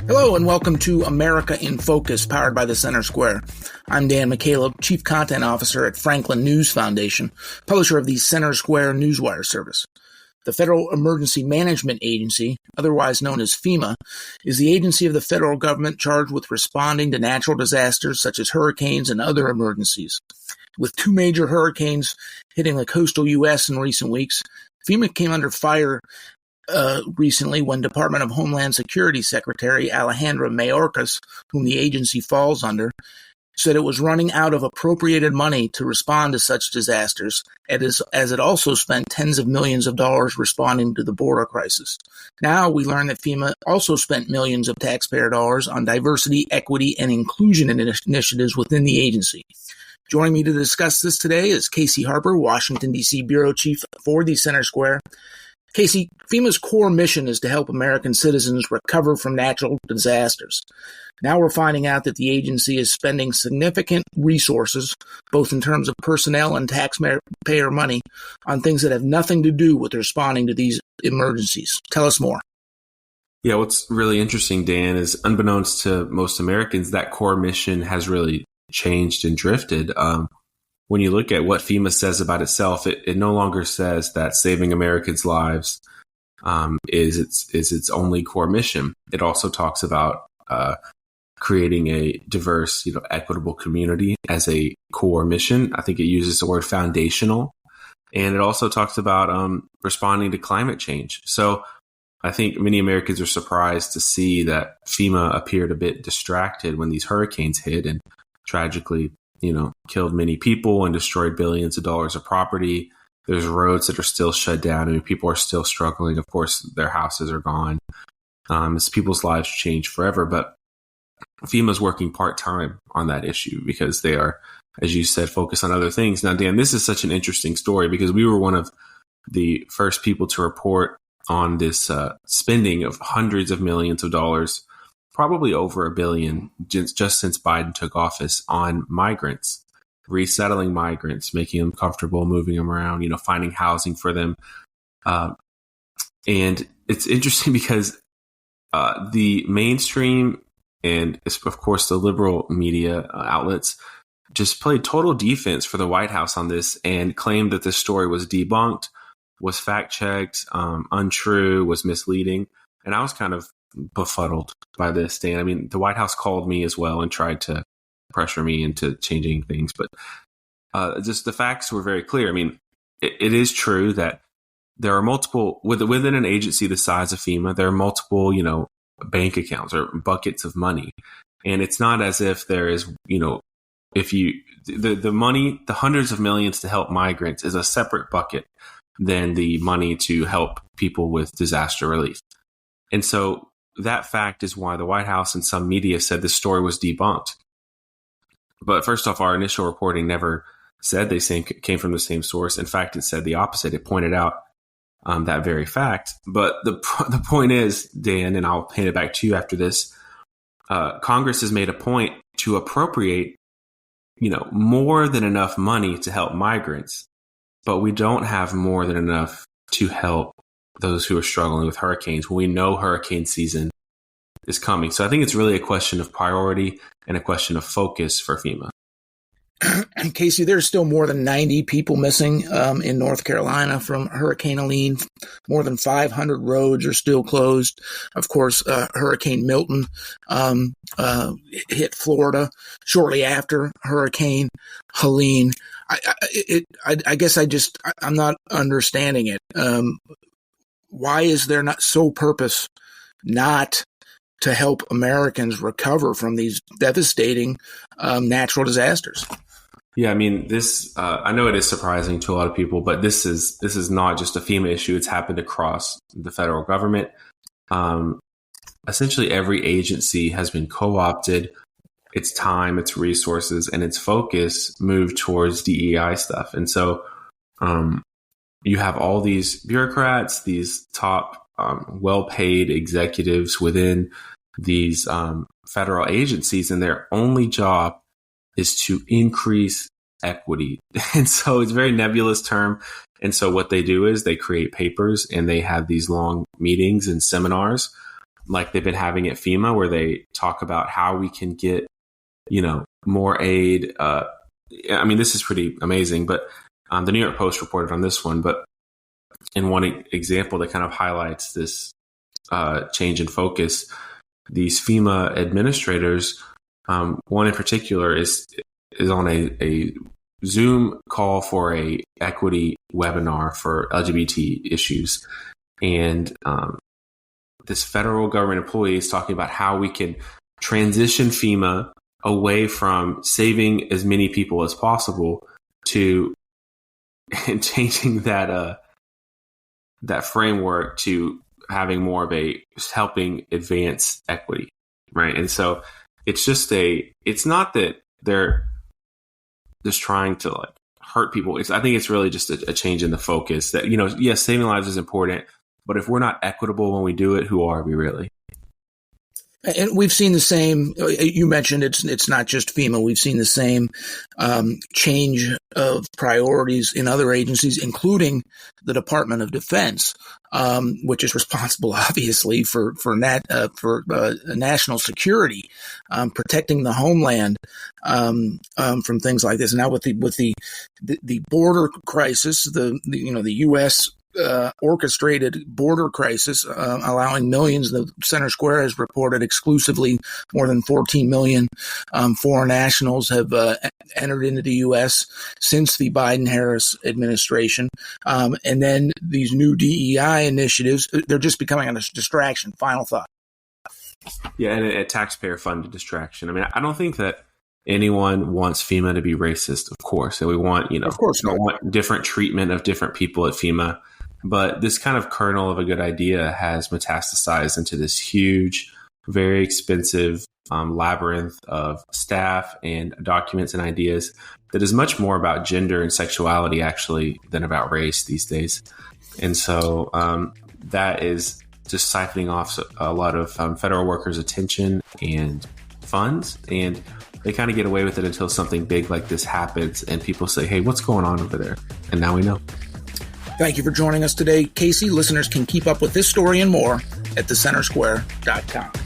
Hello and welcome to America in Focus, powered by the Center Square. I'm Dan McCaleb, Chief Content Officer at Franklin News Foundation, publisher of the Center Square Newswire service. The Federal Emergency Management Agency, otherwise known as FEMA, is the agency of the federal government charged with responding to natural disasters such as hurricanes and other emergencies. With two major hurricanes hitting the coastal U.S. in recent weeks, FEMA came under fire recently when Department of Homeland Security Secretary Alejandra Mayorkas, whom the agency falls under, said it was running out of appropriated money to respond to such disasters, as it also spent tens of millions of dollars responding to the border crisis. Now we learn that FEMA also spent millions of taxpayer dollars on diversity, equity, and inclusion initiatives within the agency. Joining me to discuss this today is Casey Harper, Washington, D.C. Bureau Chief for the Center Square. Casey, FEMA's core mission is to help American citizens recover from natural disasters. Now we're finding out that the agency is spending significant resources, both in terms of personnel and taxpayer money, on things that have nothing to do with responding to these emergencies. Tell us more. Yeah, what's really interesting, Dan, is unbeknownst to most Americans, that core mission has really changed and drifted. When you look at what FEMA says about itself, it no longer says that saving Americans' lives is its only core mission. It also talks about creating a diverse, equitable community as a core mission. I think it uses the word foundational, and it also talks about responding to climate change. So I think many Americans are surprised to see that FEMA appeared a bit distracted when these hurricanes hit and tragically killed many people and destroyed billions of dollars of property. There's roads that are still shut down. I mean, people are still struggling. Of course, their houses are gone. As people's lives change forever. But FEMA's working part-time on that issue because they are, as you said, focused on other things. Now, Dan, this is such an interesting story because we were one of the first people to report on this spending of hundreds of millions of dollars, probably over $1 billion just since Biden took office, on migrants, resettling migrants, making them comfortable, moving them around, finding housing for them. And it's interesting because the mainstream and, of course, the liberal media outlets just played total defense for the White House on this and claimed that this story was debunked, was fact-checked, untrue, was misleading. And I was kind of befuddled by this, Dan. I mean, the White House called me as well and tried to pressure me into changing things, but just the facts were very clear. I mean, it is true that there are multiple, within an agency the size of FEMA, there are multiple, bank accounts or buckets of money. And it's not as if there is, the money, the hundreds of millions to help migrants is a separate bucket than the money to help people with disaster relief. And so that fact is why the White House and some media said this story was debunked. But first off, our initial reporting never said they came from the same source. In fact, it said the opposite. It pointed out that very fact. But the point is, Dan, and I'll hand it back to you after this, Congress has made a point to appropriate, more than enough money to help migrants, but we don't have more than enough to help those who are struggling with hurricanes when we know hurricane season is coming. So I think it's really a question of priority and a question of focus for FEMA. Casey, there's still more than 90 people missing in North Carolina from Hurricane Helene. More than 500 roads are still closed. Of course, Hurricane Milton hit Florida shortly after Hurricane Helene. I guess I'm not understanding it. Why is there not sole purpose not to help Americans recover from these devastating natural disasters? Yeah, I mean, this, I know it is surprising to a lot of people, but this is not just a FEMA issue. It's happened across the federal government. Essentially, every agency has been co-opted. Its time, its resources, and its focus moved towards DEI stuff. And so you have all these bureaucrats, these top well-paid executives within these federal agencies, and their only job is to increase equity. And so it's a very nebulous term. And so what they do is they create papers and they have these long meetings and seminars like they've been having at FEMA, where they talk about how we can get, more aid. This is pretty amazing, but the New York Post reported on this one, but in one example that kind of highlights this change in focus, these FEMA administrators, one in particular is on a Zoom call for a equity webinar for LGBT issues. And this federal government employee is talking about how we can transition FEMA away from saving as many people as possible to changing that framework to having more of a helping advance equity, right? And so it's not that they're just trying to like hurt people. I think it's really just a change in the focus that, yes, saving lives is important, but if we're not equitable when we do it, who are we really? And we've seen the same. You mentioned it's not just FEMA. We've seen the same change of priorities in other agencies, including the Department of Defense, which is responsible, obviously, for national security, protecting the homeland from things like this. Now, with the border crisis, the U.S. Orchestrated border crisis, allowing millions. The Center Square has reported exclusively more than 14 million foreign nationals have entered into the U.S. since the Biden-Harris administration. And then these new DEI initiatives, they're just becoming a distraction. Final thought. Yeah, and a taxpayer-funded distraction. I don't think that anyone wants FEMA to be racist, of course. And we want, of course, we want different treatment of different people at FEMA. But this kind of kernel of a good idea has metastasized into this huge, very expensive labyrinth of staff and documents and ideas that is much more about gender and sexuality, actually, than about race these days. And so that is just siphoning off a lot of federal workers' attention and funds. And they kind of get away with it until something big like this happens and people say, hey, what's going on over there? And now we know. Thank you for joining us today, Casey. Listeners can keep up with this story and more at thecentersquare.com.